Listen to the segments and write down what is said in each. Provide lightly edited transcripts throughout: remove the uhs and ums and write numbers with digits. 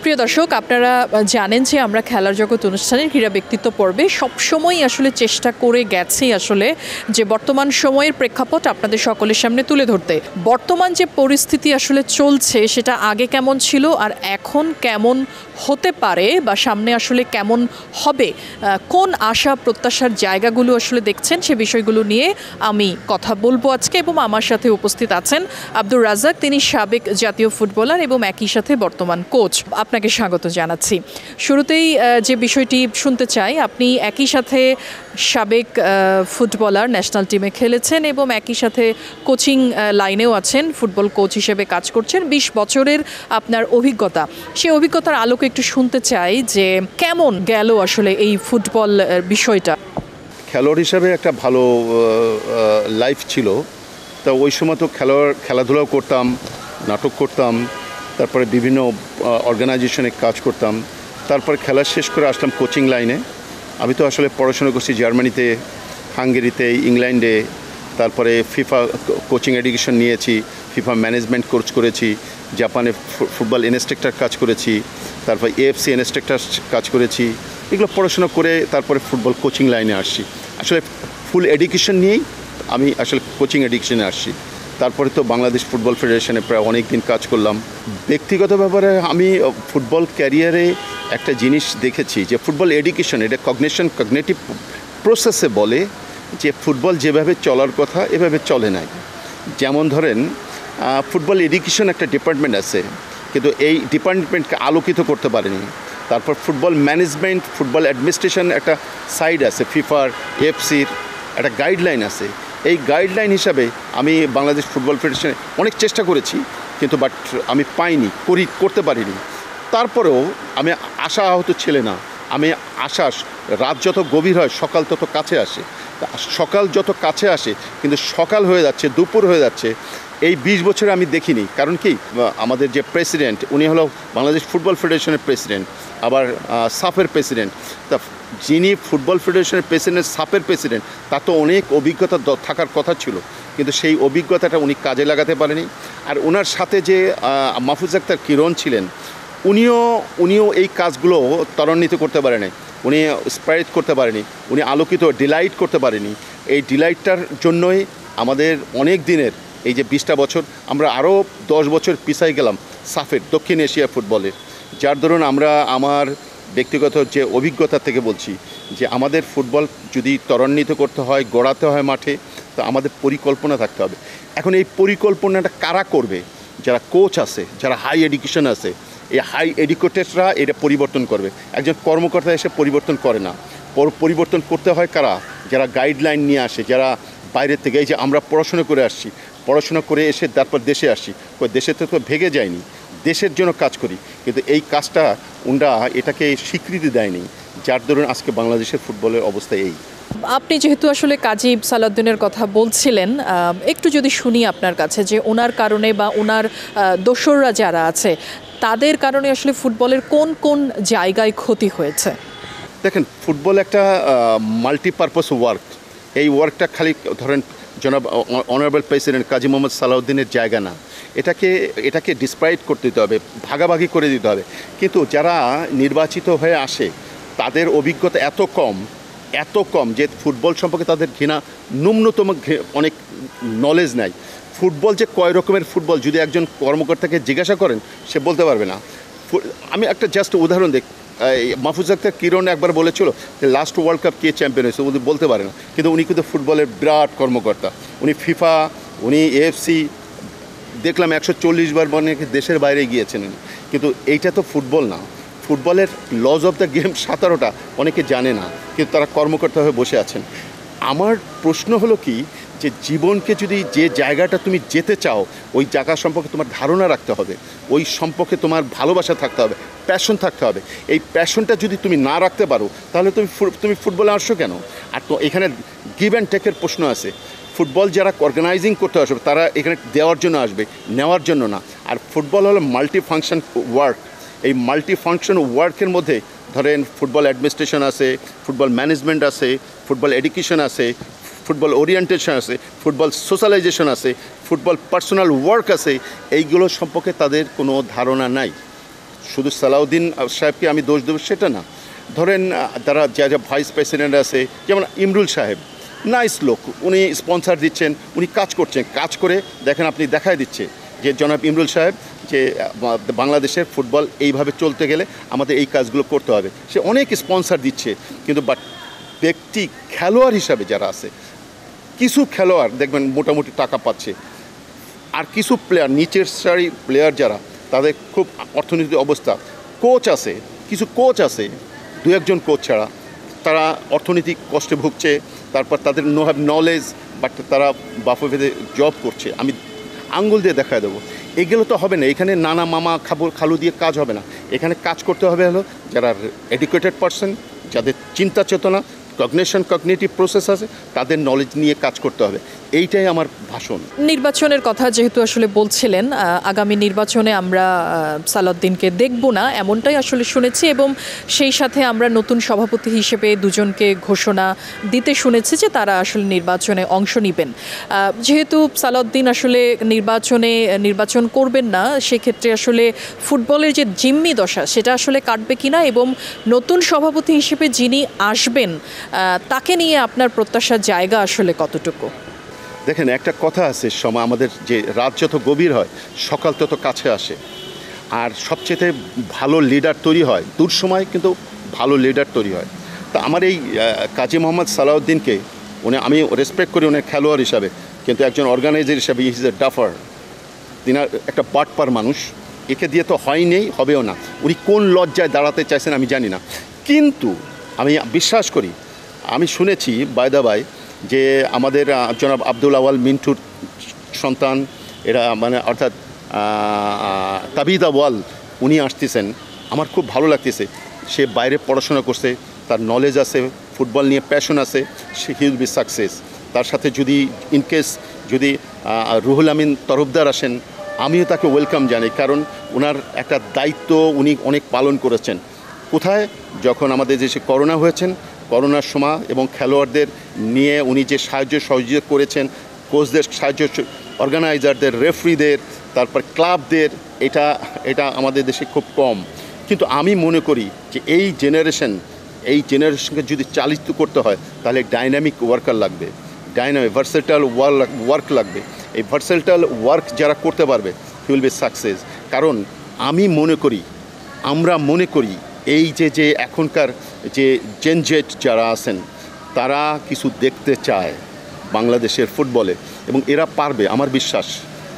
প্রিয় দর্শক, আপনারা জানেন যে আমরা খেলার জগৎ অনুষ্ঠানের ক্রীড়া ব্যক্তিত্ব পর্বে সবসময়ই আসলে চেষ্টা করে গেছি আসলে যে বর্তমান সময়ের প্রেক্ষাপট আপনাদের সকলের সামনে তুলে ধরতে। বর্তমান যে পরিস্থিতি আসলে চলছে সেটা আগে কেমন ছিল আর এখন কেমন হতে পারে বা সামনে আসলে কেমন হবে, কোন আশা প্রত্যাশার জায়গাগুলো আসলে দেখছেন সে বিষয়গুলো নিয়ে আমি কথা বলবো আজকে। এবং আমার সাথে উপস্থিত আছেন আব্দুর রাজ্জাক, তিনি সাবেক জাতীয় ফুটবলার এবং একই সাথে বর্তমান কোচ। আপনাকে স্বাগত জানাচ্ছি। শুরুতেই যে বিষয়টি শুনতে চাই, আপনি একই সাথে সাবেক ফুটবলার, ন্যাশনাল টিমে খেলেছেন এবং একই সাথে কোচিং লাইনেও আছেন, ফুটবল কোচ হিসেবে কাজ করছেন। 20 বছরের আপনার অভিজ্ঞতা, সেই অভিজ্ঞতার আলোকে একটু শুনতে চাই যে কেমন গেল আসলে এই ফুটবল বিষয়টা। খেলোয়াড় হিসাবে একটা ভালো লাইফ ছিল। তা ওই সময় তো খেলাধুলাও করতাম, নাটক করতাম, তারপরে বিভিন্ন অর্গানাইজেশনে কাজ করতাম। তারপরে খেলা শেষ করে আসলাম কোচিং লাইনে। আমি তো আসলে পড়াশোনা করছি জার্মানিতে, হাঙ্গেরিতে, ইংল্যান্ডে, তারপরে ফিফা কোচিং এডুকেশন নিয়েছি, ফিফা ম্যানেজমেন্ট কোর্স করেছি, জাপানে ফুটবল ইনস্ট্রাক্টর কাজ করেছি, তারপরে এএফসি ইনস্ট্রাক্টর কাজ করেছি। এগুলো পড়াশোনা করে তারপরে ফুটবল কোচিং লাইনে আসছি। আসলে ফুল এডুকেশন নিয়েই আমি আসলে কোচিং এডুকেশনে আসছি। তারপরে তো বাংলাদেশ ফুটবল ফেডারেশনে প্রায় অনেক দিন কাজ করলাম। ব্যক্তিগত ব্যাপারে আমি ফুটবল ক্যারিয়ারে একটা জিনিস দেখেছি যে ফুটবল এডুকেশন, এটা কগনিটিভ প্রসেসে বলে যে ফুটবল যেভাবে চলার কথা এভাবে চলে নাই। যেমন ধরেন ফুটবল এডুকেশন একটা ডিপার্টমেন্ট আছে, কিন্তু এই ডিপার্টমেন্টকে আলোকিত করতে পারেনি। তারপর ফুটবল ম্যানেজমেন্ট, ফুটবল অ্যাডমিনিস্ট্রেশন একটা সাইড আছে, ফিফার, এফসির একটা গাইডলাইন আছে। এই গাইডলাইন হিসাবে আমি বাংলাদেশ ফুটবল ফেডারেশনে অনেক চেষ্টা করেছি, কিন্তু আমি পাইনি, করতে পারিনি। তারপরেও আমি আশা আহত ছেলে না, আমি আশা, রাত যত গভীর হয় সকাল তত কাছে আসে। সকাল যত কাছে আসে কিন্তু সকাল হয়ে যাচ্ছে, দুপুর হয়ে যাচ্ছে। এই 20 বছরে আমি দেখিনি। কারণ কি, আমাদের যে প্রেসিডেন্ট, উনি হলো বাংলাদেশ ফুটবল ফেডারেশনের প্রেসিডেন্ট, আবার সাফের প্রেসিডেন্ট। তা যিনি ফুটবল ফেডারেশনের প্রেসিডেন্ট, সাফের প্রেসিডেন্ট, তার তো অনেক অভিজ্ঞতা থাকার কথা ছিল, কিন্তু সেই অভিজ্ঞতাটা উনি কাজে লাগাতে পারেনি। আর ওনার সাথে যে মাহফুজ আক্তার কিরণ ছিলেন, উনিও এই কাজগুলো ত্বরান্বিত করতে পারেনি, উনি স্প্রাইট করতে পারেনি, উনি আলোকিত ডিলাইট করতে পারেনি। এই ডিলাইটটার জন্যই আমাদের অনেক দিনের এই যে 20টা বছর, আমরা আরও 10 বছর পিছাই গেলাম সাফের, দক্ষিণ এশিয়া ফুটবলের। যার দরুন আমার ব্যক্তিগত যে অভিজ্ঞতা থেকে বলছি যে আমাদের ফুটবল যদি ত্বরান্বিত করতে হয়, গড়াতে হয় মাঠে, তো আমাদের পরিকল্পনা থাকতে হবে। এখন এই পরিকল্পনাটা কারা করবে? যারা কোচ আছে, যারা হাই এডুকেশন আছে, এই হাই এডুকেটেডরা এটা পরিবর্তন করবে। একজন কর্মকর্তা এসে পরিবর্তন করে না, পরিবর্তন করতে হয় কারা? যারা গাইডলাইন নিয়ে আসে, যারা বাইরের থেকে, এই যে আমরা পড়াশোনা করে আসছি, পড়াশোনা করে এসে তারপর দেশে আসছি, দেশে তো ভেগে যায়নি, দেশের জন্য কাজ করি, কিন্তু এই কাজটা ওনরা এটাকে স্বীকৃতি দেয়নি, যার দরুন আজকে বাংলাদেশের ফুটবলের অবস্থা এই। আপনি যেহেতু আসলে কাজী সালাউদ্দিনের কথা বলছিলেন, একটু যদি শুনি আপনার কাছে যে ওনার কারণে বা ওনার দোসররা যারা আছে তাদের কারণে আসলে ফুটবলের কোন কোন জায়গায় ক্ষতি হয়েছে। দেখেন, ফুটবল একটা মাল্টিপারপাস ওয়ার্ক। এই ওয়ার্কটা খালি ধরেন জনাব অনারেবল প্রেসিডেন্ট কাজী মোহাম্মদ সালাউদ্দিনের জায়গা না, এটাকে ডিসপ্রাইড করতে দিতে হবে, ভাগাভাগি করে দিতে হবে। কিন্তু যারা নির্বাচিত হয়ে আসে তাদের অভিজ্ঞতা এত কম যে ফুটবল সম্পর্কে তাদের ন্যূনতম অনেক নলেজ নাই। ফুটবল যে কয় রকমের ফুটবল যদি একজন কর্মকর্তাকে জিজ্ঞাসা করেন সে বলতে পারবে না। আমি একটা জাস্ট উদাহরণ দেখ, মাহফুজ আক্তার কিরণ একবার বলেছিল যে লাস্ট ওয়ার্ল্ড কাপ কে চ্যাম্পিয়ন হয়েছে, উনি বলতে পারে না, কিন্তু উনি কিন্তু ফুটবলের বিরাট কর্মকর্তা। উনি ফিফা, উনি এএফসি, দেখলাম 140 বার মানে দেশের বাইরে গিয়েছেন। কিন্তু এইটা তো ফুটবল না। ফুটবলের লজ অফ দ্য গেম 17টা অনেকে জানে না, কিন্তু তারা কর্মকর্তা হয়ে বসে আছেন। আমার প্রশ্ন হলো কি, যে জীবনকে যদি যে জায়গাটা তুমি যেতে চাও ওই জায়গা সম্পর্কে তোমার ধারণা রাখতে হবে, ওই সম্পর্কে তোমার ভালোবাসা থাকতে হবে, প্যাশন থাকতে হবে। এই প্যাশনটা যদি তুমি না রাখতে পারো তাহলে তুমি ফুটবলে আসছো কেন? আর তো এখানে গিভ অ্যান্ড টেকের প্রশ্ন আছে। ফুটবল যারা অর্গানাইজিং করতে আসবে তারা এখানে দেওয়ার জন্য আসবে, নেওয়ার জন্য না। আর ফুটবল হলো মাল্টি ফাংশন ওয়ার্ক। এই মাল্টি ফাংশন ওয়ার্কের মধ্যে ধরেন ফুটবল অ্যাডমিনিস্ট্রেশন আছে, ফুটবল ম্যানেজমেন্ট আছে, ফুটবল এডুকেশন আছে, ফুটবল ওরিয়েন্টেশন আছে, ফুটবল সোশ্যালাইজেশন আছে, ফুটবল পার্সোনাল ওয়ার্ক আছে। এইগুলো সম্পর্কে তাদের কোনো ধারণা নাই। শুধু সালাউদ্দিন সাহেবকে আমি দোষ দেবো সেটা না, ধরেন তারা যা ভাইস প্রেসিডেন্ট আছে, যেমন ইমরুল সাহেব, নাইস লোক, উনি স্পন্সার দিচ্ছেন, উনি কাজ করছেন, কাজ করে দেখেন আপনি দেখায় দিচ্ছে যে জনাব ইমরুল সাহেব যে বাংলাদেশের ফুটবল এইভাবে চলতে গেলে আমাদের এই কাজগুলো করতে হবে, সে অনেক স্পন্সার দিচ্ছে। কিন্তু বাট ব্যক্তি খেলোয়াড় হিসাবে যারা আছে, কিছু খেলোয়াড় দেখবেন মোটামুটি টাকা পাচ্ছে, আর কিছু প্লেয়ার নিচের সারি প্লেয়ার যারা, তাদের খুব অর্থনৈতিক অবস্থা, কোচ আছে, কিছু কোচ আছে, দু একজন কোচ ছাড়া তারা অর্থনৈতিক কষ্টে ভুগছে, তারপর তাদের নো হ্যাভ নলেজ, বাট তারা বাফে ভেদে জব করছে। আমি আঙ্গুল দিয়ে দেখায় দেবো, এগুলো তো হবে না। এখানে নানা মামা খালু দিয়ে কাজ হবে না। এখানে কাজ করতে হবে হলো যারা এডুকেটেড পারসন, যাদের চিন্তা চেতনা, কগনিটিভ প্রসেস আছে, তাদের নলেজ নিয়ে কাজ করতে হবে। এইটাই আমার ভাষণ। নির্বাচনের কথা যেহেতু আসলে বলছিলেন, আগামী নির্বাচনে আমরা সালাউদ্দিনকে দেখব না এমনটাই আসলে শুনেছি, এবং সেই সাথে আমরা নতুন সভাপতি হিসেবে দুজনকে ঘোষণা দিতে শুনেছি যে তারা আসলে নির্বাচনে অংশ নেবেন। যেহেতু সালাউদ্দিন আসলে নির্বাচন করবেন না, সেক্ষেত্রে আসলে ফুটবলের যে জিম্মি দশা সেটা আসলে কাটবে কিনা, এবং নতুন সভাপতি হিসেবে যিনি আসবেন তাকে নিয়ে আপনার প্রত্যাশার জায়গা আসলে কতটুকু? দেখেন, একটা কথা আছে, সময় আমাদের যে রাত যত গভীর হয় সকাল তত কাছে আসে, আর সবচেয়ে ভালো লিডার তৈরি হয় দূর সময়, কিন্তু ভালো লিডার তৈরি হয়। তা আমার এই কাজী মোহাম্মদ সালাউদ্দিনকে আমি রেসপেক্ট করি ওনার খেলোয়াড় হিসাবে, কিন্তু একজন অর্গানাইজার হিসাবে ইজ এ ডাফার, তিনি একটা বাটপার মানুষ। একে দিয়ে তো হয়নি, হবেও না। উনি কোন লজ্জায় দাঁড়াতে চাইছেন আমি জানি না, কিন্তু আমি বিশ্বাস করি, আমি শুনেছি বাই দা বাই যে আমাদের জনাব আব্দুল আওয়াল মিন্টুর সন্তান এরা, মানে অর্থাৎ তাবিদ আওয়াল, উনি আসতেছেন। আমার খুব ভালো লাগতেছে, সে বাইরে পড়াশোনা করছে, তার নলেজ আছে, ফুটবল নিয়ে প্যাশন আছে, সে হি উইল বি সাকসেস। তার সাথে যদি ইনকেস যদি রুহুল আমিন তরফদার আসেন, আমিও তাকে ওয়েলকাম জানাই, কারণ ওনার একটা দায়িত্ব উনি অনেক পালন করেছেন। কোথায়? যখন আমাদের দেশে করোনা হয়েছেন, করোনার সময় এবং খেলোয়াড়দের নিয়ে উনি যে সাহায্য সহযোগিতা করেছেন, কোচদের সাহায্য, অর্গানাইজারদের, রেফারিদের, তারপর ক্লাবদের, এটা আমাদের দেশে খুব কম। কিন্তু আমি মনে করি যে এই জেনারেশনকে যদি চালিত করতে হয়, তাহলে ডাইনামিক ওয়ার্কার লাগবে, ভার্সেটাইল ওয়ার্ক লাগবে। এই ভার্সেটাইল ওয়ার্ক যারা করতে পারবে, হি উইল বি সাকসেস। কারণ আমরা মনে করি এই যে এখনকার যে জেনজেট যারা আছেন, তারা কিছু দেখতে চায় বাংলাদেশের ফুটবলে, এবং এরা পারবে আমার বিশ্বাস।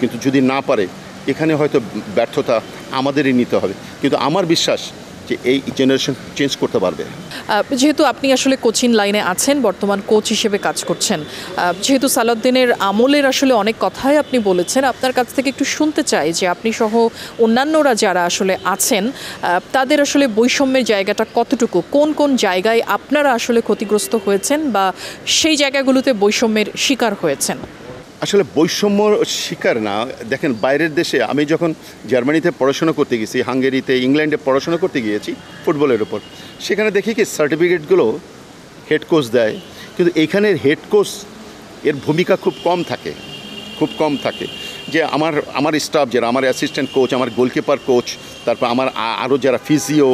কিন্তু যদি না পারে, এখানে হয়তো ব্যর্থতা আমাদেরই নিতে হবে, কিন্তু আমার বিশ্বাস যে এই জেনারেশন চেঞ্জ করতে পারবে। যেহেতু আপনি আসলে কোচিং লাইনে আছেন, বর্তমান কোচ হিসেবে কাজ করছেন, যেহেতু সালাউদ্দিনের আমলের আসলে অনেক কথাই আপনি বলেছেন, আপনার কাছ থেকে একটু শুনতে চাই যে আপনি সহ অন্যান্যরা যারা আসলে আছেন, তাদের আসলে বৈষম্যের জায়গাটা কতটুকু, কোন কোন জায়গায় আপনারা আসলে ক্ষতিগ্রস্ত হয়েছেন বা সেই জায়গাগুলোতে বৈষম্যের শিকার হয়েছেন? আসলে বৈষম্য শিকার না। দেখেন, বাইরের দেশে আমি যখন জার্মানিতে পড়াশোনা করতে গেছি, হাঙ্গেরিতে, ইংল্যান্ডে পড়াশোনা করতে গিয়েছি ফুটবলের ওপর, সেখানে দেখি কি সার্টিফিকেটগুলো হেড কোচ দেয়, কিন্তু এইখানের হেড কোচ এর ভূমিকা খুব কম থাকে। যে আমার স্টাফ যারা, আমার অ্যাসিস্ট্যান্ট কোচ, আমার গোলকিপার কোচ, তারপর আমার আরও যারা ফিজিও,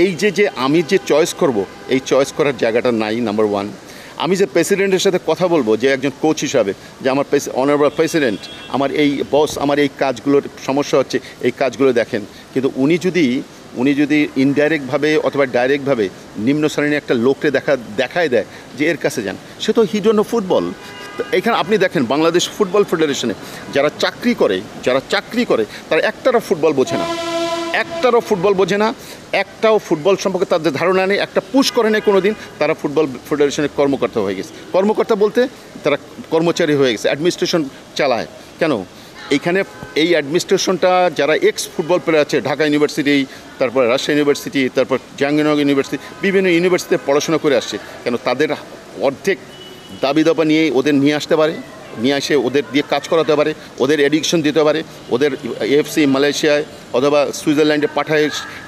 এই যে আমি যে চয়েস করব, এই চয়েস করার জায়গাটা নাই, নাম্বার ওয়ান। আমি যে প্রেসিডেন্টের সাথে কথা বলবো, যে একজন কোচ হিসাবে, যে আমার অনারেবল প্রেসিডেন্ট, আমার এই বস, আমার এই কাজগুলোর সমস্যা হচ্ছে, এই কাজগুলো দেখেন। কিন্তু উনি যদি ইনডাইরেক্টভাবে অথবা ডাইরেক্টভাবে নিম্ন শ্রেণীর একটা লোককে দেখায় দেয় যে এর কাছে যান, সে তো হি ডোন্ট নো ফুটবল। এখানে আপনি দেখেন বাংলাদেশ ফুটবল ফেডারেশনে যারা চাকরি করে তারা একটারও ফুটবল বোঝে না, একটাও ফুটবল সম্পর্কে তাদের ধারণা নেই, একটা পুশ করে নেই কোনো দিন। তারা ফুটবল ফেডারেশনের কর্মকর্তা হয়ে গেছে, কর্মকর্তা বলতে তারা কর্মচারী হয়ে গেছে, অ্যাডমিনিস্ট্রেশন চালায়। কেন? এইখানে এই অ্যাডমিনিস্ট্রেশনটা যারা এক্স ফুটবল প্লেয়ার আছে, ঢাকা ইউনিভার্সিটি, তারপর রাজশাহী ইউনিভার্সিটি, তারপর জাহাঙ্গীরনগর ইউনিভার্সিটি, বিভিন্ন ইউনিভার্সিটিতে পড়াশোনা করে আসছে, কেন তাদের অর্ধেক দাবি দাবা নিয়ে ওদের নিয়ে আসতে পারে, নিয়ে এসে ওদের দিয়ে কাজ করাতে পারে, ওদের এডুকেশন দিতে পারে, ওদের এএফসি মালয়েশিয়ায় অথবা সুইজারল্যান্ডে পাঠায়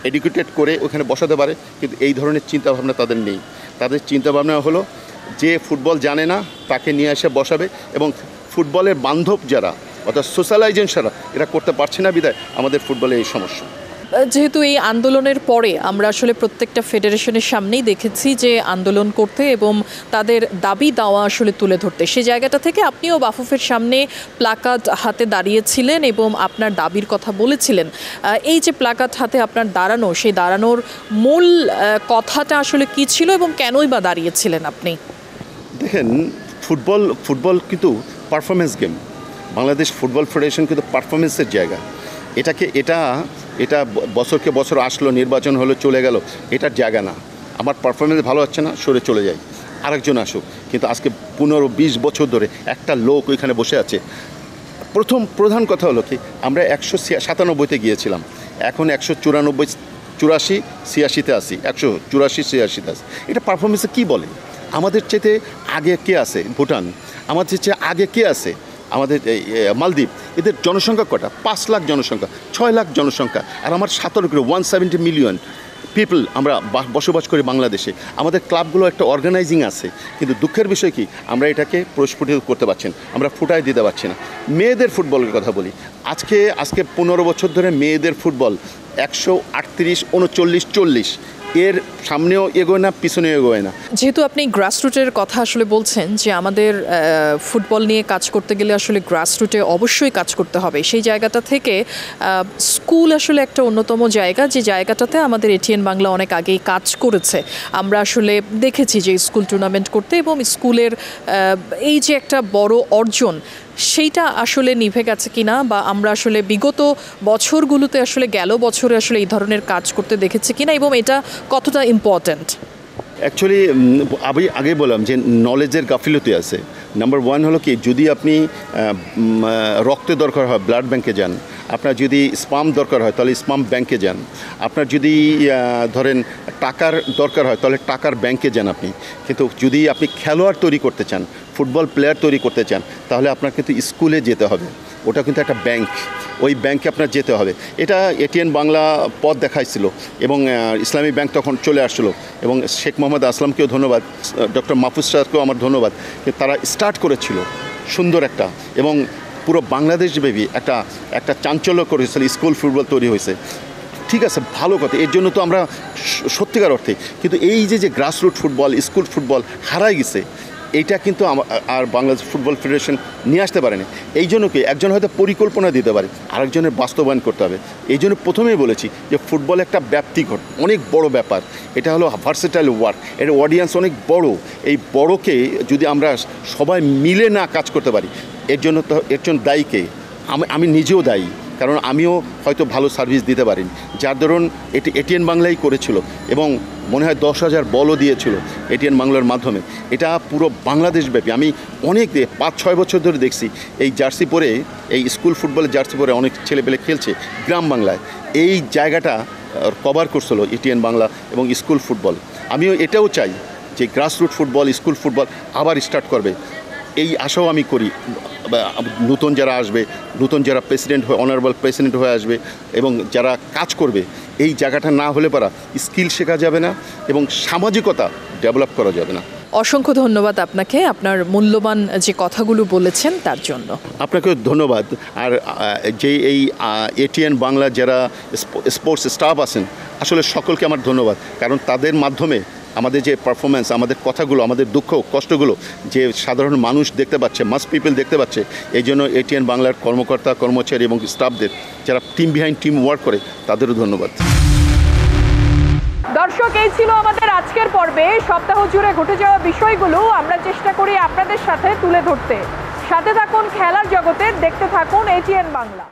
এডুকেটেড করে ওখানে বসাতে পারে। কিন্তু এই ধরনের চিন্তাভাবনা তাদের নেই। তাদের চিন্তাভাবনা হলো যে ফুটবল জানে না তাকে নিয়ে এসে বসাবে, এবং ফুটবলের বান্ধব যারা অর্থাৎ সোশ্যালাইজেশন এরা করতে পারছে না, বিধায় আমাদের ফুটবলে এই সমস্যা। যেহেতু এই আন্দোলনের পরে আমরা আসলে প্রত্যেকটা ফেডারেশনের সামনেই দেখেছি যে আন্দোলন করতে এবং তাদের দাবি দাওয়া আসলে তুলে ধরতে, সেই জায়গাটা থেকে আপনিও বাফুফের সামনে প্লাকার্ড হাতে দাঁড়িয়েছিলেন এবং আপনার দাবির কথা বলেছিলেন। এই যে প্লাকার্ড হাতে আপনার দাঁড়ানো, সেই দাঁড়ানোর মূল কথাটা আসলে কী ছিল এবং কেনই বা দাঁড়িয়েছিলেন আপনি? দেখেন, ফুটবল কিন্তু performance game. Bangladesh football federation কিন্তু পারফরমেন্সের জায়গা। এটা বছরকে বছর আসলো, নির্বাচন হলো, চলে গেল, এটার জায়গা না। আমার পারফরমেন্স ভালো হচ্ছে না, সরে চলে যাই, আরেকজন আসুক। কিন্তু আজকে 15-20 বছর ধরে একটা লোক ওইখানে বসে আছে। প্রধান কথা হলো কি, আমরা 197-তে গিয়েছিলাম, এখন 194, 84, 86-তে আসি, 184, 86-তে আসি। এটা পারফরমেন্সে কী বলে? আমাদের চেয়ে আগে কে আছে? ভুটান। আমাদের চেয়ে আগে কে আছে? আমাদের মালদ্বীপ। এদের জনসংখ্যা কটা? 5 লাখ জনসংখ্যা, 6 লাখ জনসংখ্যা, আর আমার 17 170 মিলিয়ন পিপল আমরা বসবাস করি বাংলাদেশে। আমাদের ক্লাবগুলো একটা অর্গানাইজিং আছে, কিন্তু দুঃখের বিষয় কি, আমরা এটাকে প্রস্ফুটিত করতে পারছি না, আমরা ফুটায় দিতে পারছি না। মেয়েদের ফুটবলের কথা বলি, আজকে 15 বছর ধরে মেয়েদের ফুটবল 138, 39, 40, এর সামনেও এগোয় না, পিছনেও এগোয় না। যেহেতু আপনি গ্রাসরুটের কথা আসলে বলছেন যে আমাদের ফুটবল নিয়ে কাজ করতে গেলে আসলে গ্রাসরুটে অবশ্যই কাজ করতে হবে, সেই জায়গাটা থেকে স্কুল আসলে একটা অন্যতম জায়গা, যে জায়গাটাতে আমাদের এটিএন বাংলা অনেক আগেই কাজ করেছে। আমরা আসলে দেখেছি যে স্কুল টুর্নামেন্ট করতে, এবং স্কুলের এই যে একটা বড় অর্জন, সেইটা আসলে নিভে গেছে কিনা, বা আমরা আসলে বিগত বছরগুলোতে আসলে গেল বছরে আসলে এই ধরনের কাজ করতে দেখেছি কিনা, এবং এটা কতটা ইম্পর্ট্যান্ট? অ্যাকচুয়ালি আমি আগেই বললাম যে নলেজের গাফিলতি আছে। নাম্বার 1 হলো কি, যদি আপনি রক্তের দরকার হয় ব্লাড ব্যাংকে যান, আপনার যদি স্পাম দরকার হয় তাহলে স্পাম ব্যাংকে যান, আপনার যদি ধরেন টাকার দরকার হয় তাহলে টাকার ব্যাংকে যান আপনি। কিন্তু যদি আপনি খেলোয়াড় তৈরি করতে চান, ফুটবল প্লেয়ার তৈরি করতে চান, তাহলে আপনার কিন্তু স্কুলে যেতে হবে। ওটা কিন্তু একটা ব্যাংক, ওই ব্যাংকে আপনার যেতে হবে। এটা এটিএন বাংলা পথ দেখাইছিল, এবং ইসলামী ব্যাংক তখন চলে আসছিলো, এবং শেখ মোহাম্মদ আসলামকেও ধন্যবাদ, ডক্টর মাহফুজ সাহেবকেও আমার ধন্যবাদ, তারা স্টার্ট করেছিল সুন্দর একটা, এবং পুরো বাংলাদেশব্যাপী একটা চাঞ্চল্য করেছিল, স্কুল ফুটবল তৈরি হয়েছে। ঠিক আছে, ভালো কথা, এর জন্য তো আমরা সত্যিকার অর্থে, কিন্তু এই যে গ্রাসরুট ফুটবল, স্কুল ফুটবল হারাই গেছে, এইটা কিন্তু আর বাংলাদেশ ফুটবল ফেডারেশন নিয়ে আসতে পারেনি। এই জন্য কি, একজন হয়তো পরিকল্পনা দিতে পারে, আরেকজনের বাস্তবায়ন করতে হবে। এই জন্য প্রথমেই বলেছি যে ফুটবল একটা ব্যক্তিগত অনেক বড় ব্যাপার, এটা হলো ভার্সেটাইল ওয়ার্ক, এর অডিয়েন্স অনেক বড়। এই বড়কে যদি আমরা সবাই মিলে না কাজ করতে পারি, এর জন্য দায়ী কে? আমি নিজেও দায়ী, কারণ আমিও হয়তো ভালো সার্ভিস দিতে পারিনি, যার ধরুন এটিএন বাংলাই করেছিল, এবং মনে হয় 10,000 বলও দিয়েছিল এটিএন বাংলার মাধ্যমে। এটা পুরো বাংলাদেশব্যাপী, আমি অনেক 5-6 বছর ধরে দেখছি এই জার্সি পরে, এই স্কুল ফুটবলের জার্সি পরে অনেক ছেলেপেলে খেলছে গ্রাম বাংলায়। এই জায়গাটা কভার করছিল এটিএন বাংলা এবং স্কুল ফুটবল। আমিও এটাও চাই যে গ্রাসরুট ফুটবল, স্কুল ফুটবল আবার স্টার্ট করবে, এই আশাও আমি করি। নতুন যারা আসবে, নতুন যারা প্রেসিডেন্ট হয়ে, অনারেবল প্রেসিডেন্ট হয়ে আসবে, এবং যারা কাজ করবে, এই জায়গাটা না হলে পারা স্কিল শেখা যাবে না এবং সামাজিকতা ডেভেলপ করা যাবে না। অসংখ্য ধন্যবাদ আপনাকে, আপনার মূল্যবান যে কথাগুলো বলেছেন তার জন্য। আপনাকেও ধন্যবাদ। আর যে এই এটিএন বাংলা যারা স্পোর্টস স্টাফ আছেন, আসলে সকলকে আমার ধন্যবাদ, কারণ তাদের মাধ্যমে আমাদের যে পারফরমেন্স, আমাদের কথাগুলো, আমাদের দুঃখ কষ্টগুলো যে সাধারণ মানুষ দেখতে পাচ্ছে, মাস পিপল দেখতে পাচ্ছে। এই জন্য এটিএন বাংলার কর্মকর্তা, কর্মচারী এবং স্টাফদের, যারা টিম বিহাইন্ড টিম ওয়ার্ক করে, তাদেরও ধন্যবাদ। দর্শক, এই ছিল আমাদের আজকের পর্বে। সপ্তাহ জুড়ে ঘটে যাওয়া বিষয়গুলো আমরা চেষ্টা করি আপনাদের সাথে তুলে ধরতে। সাথে থাকুন খেলার জগতে, দেখতে থাকুন এটিএন বাংলা।